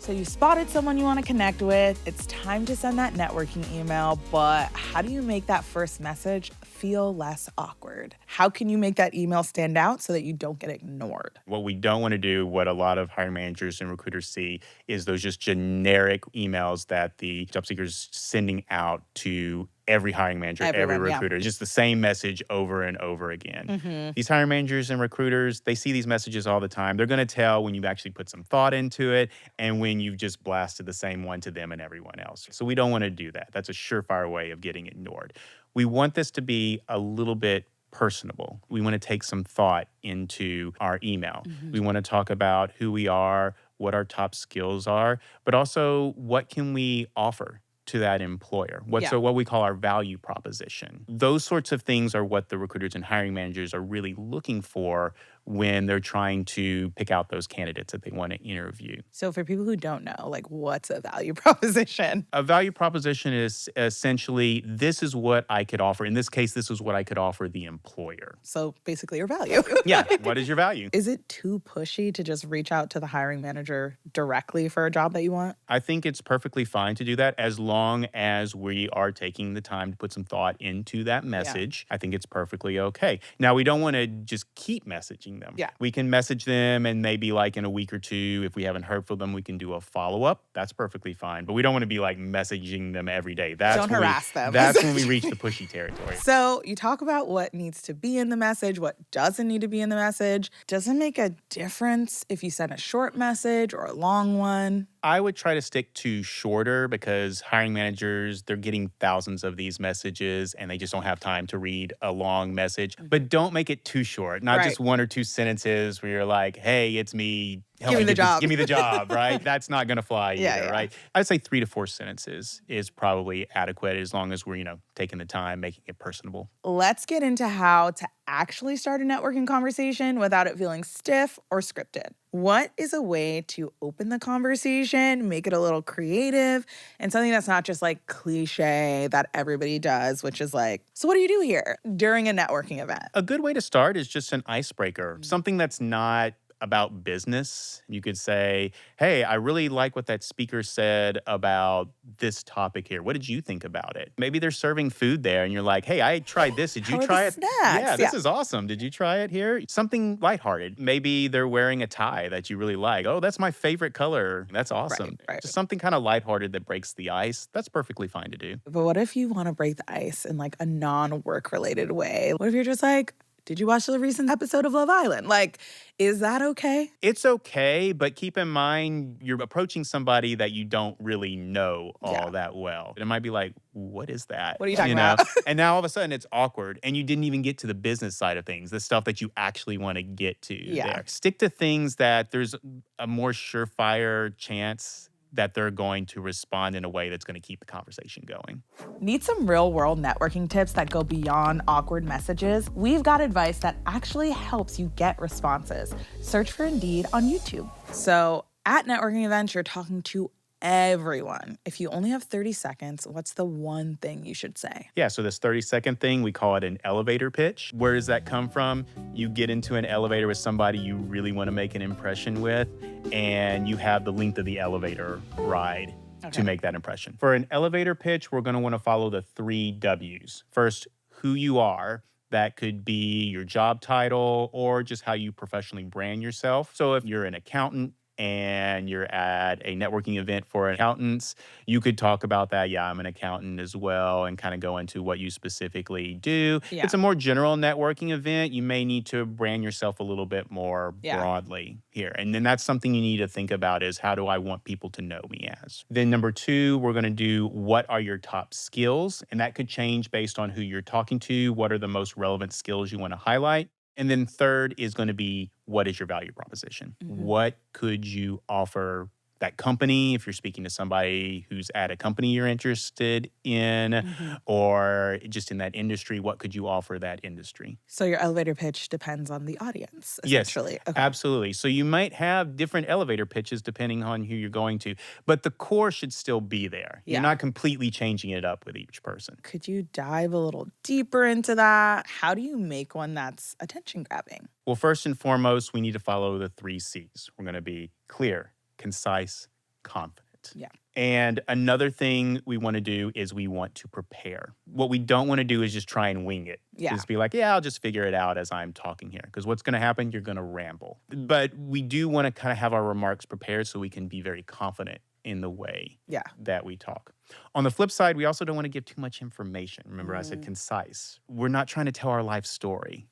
So you spotted someone you want to connect with. It's time to send that networking email, but how do you make that first message feel less awkward? How can you make that email stand out so that you don't get ignored? What we don't want to do, what a lot of hiring managers and recruiters see, is those just generic emails that the job seeker's sending out to every hiring manager, every recruiter. Just the same message over and over again. These hiring managers and recruiters, they see these messages all the time. They're going to tell when you've actually put some thought into it and when you've just blasted the same one to them and everyone else. So we don't want to do that. That's a surefire way of getting ignored. We want this to be a little bit personable. We want to take some thought into our email. We want to talk about who we are, what our top skills are, but also what can we offer to that employer? What's what we call our value proposition. Those sorts of things are what the recruiters and hiring managers are really looking for when they're trying to pick out those candidates that they want to interview. So for people who don't know, like, what's a value proposition? A value proposition is essentially, this is what I could offer. In this case, this is what I could offer the employer. So basically your value. Yeah. What is your value? Is it too pushy to just reach out to the hiring manager directly for a job that you want? I think it's perfectly fine to do that as long as we are taking the time to put some thought into that message. I think it's perfectly okay. Now, we don't want to just keep messaging them. We can message them and maybe like in a week or two, if we haven't heard from them, we can do a follow-up. That's perfectly fine. But we don't want to be like messaging them every day. Don't harass them. That's when we reach the pushy territory. So you talk about what needs to be in the message, what doesn't need to be in the message. Does it make a difference if you send a short message or a long one? I would try to stick to shorter because hiring managers, they're getting thousands of these messages and they just don't have time to read a long message. But don't make it too short, not just one or two sentences where you're like, hey, it's me. Give me the job. Give me the job, right? That's not going to fly either, right? I'd say 3 to 4 sentences is probably adequate as long as we're, taking the time, making it personable. Let's get into how to actually start a networking conversation without it feeling stiff or scripted. What is a way to open the conversation, make it a little creative, and something that's not just like cliche that everybody does, which is like, so what do you do here during a networking event? A good way to start is just an icebreaker, something that's not about business. You could say, hey, I really like what that speaker said about this topic here. What did you think about it? Maybe they're serving food there and you're like, hey, I tried this. Did you try it? Snacks? Yeah, this is awesome. Did you try it here? Something lighthearted. Maybe they're wearing a tie that you really like. Oh, that's my favorite color. That's awesome. Right. Just something kind of lighthearted that breaks the ice. That's perfectly fine to do. But what if you want to break the ice in like a non-work related way? What if you're just like, did you watch the recent episode of Love Island? Like, is that okay? It's okay, but keep in mind, you're approaching somebody that you don't really know all that well. It might be like, what is that? What are you talking about? And now all of a sudden it's awkward and you didn't even get to the business side of things, the stuff that you actually want to get to there. Stick to things that there's a more surefire chance that they're going to respond in a way that's going to keep the conversation going. Need some real-world networking tips that go beyond awkward messages? We've got advice that actually helps you get responses. Search for Indeed on YouTube. So at networking events, you're talking to everyone. If you only have 30 seconds, what's the one thing you should say? Yeah, so this 30-second thing, we call it an elevator pitch. Where does that come from? You get into an elevator with somebody you really want to make an impression with, and you have the length of the elevator ride to make that impression. For an elevator pitch, we're going to want to follow the 3 W's. First, who you are. That could be your job title or just how you professionally brand yourself. So if you're an accountant, and you're at a networking event for accountants, you could talk about that. Yeah, I'm an accountant as well, and kind of go into what you specifically do. It's a more general networking event. You may need to brand yourself a little bit more broadly here. And then that's something you need to think about is, how do I want people to know me as? Then number 2, we're going to do, what are your top skills? And that could change based on who you're talking to. What are the most relevant skills you want to highlight? And then 3rd is going to be, what is your value proposition? What could you offer that company, if you're speaking to somebody who's at a company you're interested in, or just in that industry, what could you offer that industry? So your elevator pitch depends on the audience, essentially. Yes, absolutely. So you might have different elevator pitches depending on who you're going to, but the core should still be there. You're not completely changing it up with each person. Could you dive a little deeper into that? How do you make one that's attention-grabbing? Well, first and foremost, we need to follow the 3 C's. We're going to be clear, concise, confident. Yeah. And another thing we want to do is we want to prepare. What we don't want to do is just try and wing it. Yeah. Just be like, yeah, I'll just figure it out as I'm talking here. Because what's going to happen? You're going to ramble. But we do want to kind of have our remarks prepared so we can be very confident in the way that we talk. On the flip side, we also don't want to give too much information. Remember, I said concise. We're not trying to tell our life story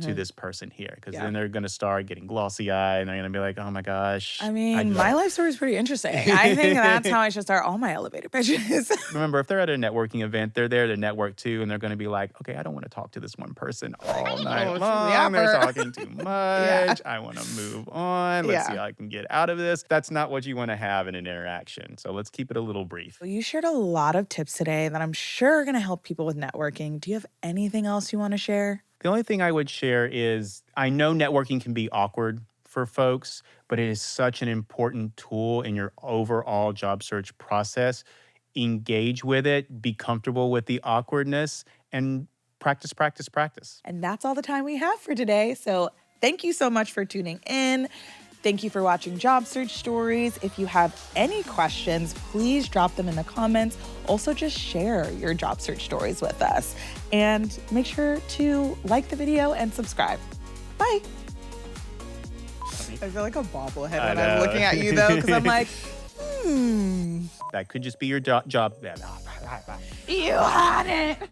to this person here, because then they're going to start getting glossy-eyed and they're going to be like, oh my gosh. I mean, my life story is pretty interesting. I think that's how I should start all my elevator pitches. Remember, if they're at a networking event, they're there to network too, and they're going to be like, okay, I don't want to talk to this one person all night long. They're talking too much. I want to move on. Let's see how I can get out of this. That's not what you want to have in an interaction. So let's keep it a little brief. Well, you shared a lot of tips today that I'm sure are going to help people with networking. Do you have anything else you want to share? The only thing I would share is I know networking can be awkward for folks, but it is such an important tool in your overall job search process. Engage with it, be comfortable with the awkwardness, and practice, practice, practice. And that's all the time we have for today. So thank you so much for tuning in. Thank you for watching Job Search Stories. If you have any questions, please drop them in the comments. Also, just share your job search stories with us. And make sure to like the video and subscribe. Bye. I feel like a bobblehead when I'm looking at you, though, because I'm like, That could just be your job. You had it.